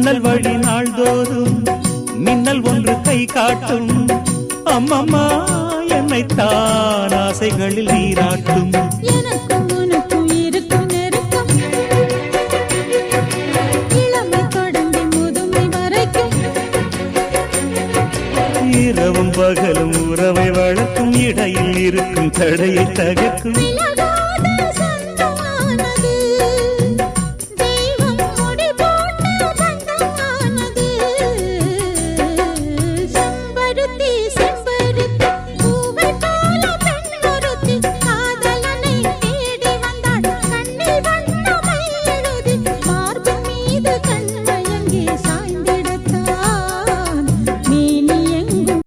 ஜன்னல் வழி நாள்தோறும் மின்னல் ஒன்று கை காட்டும். அம்மம்மா என்னைத்தான் ஆசைகளில் நீராட்டும். எனக்கும் உனக்கும் இருக்கும் நெருக்கம் இளமை தொடங்கி முதுமை வரைக்கும். இரவும் பகலும் உறவை வளர்க்கும். இடையில் இருக்கும் தடையை தகர்க்கும். விலகாத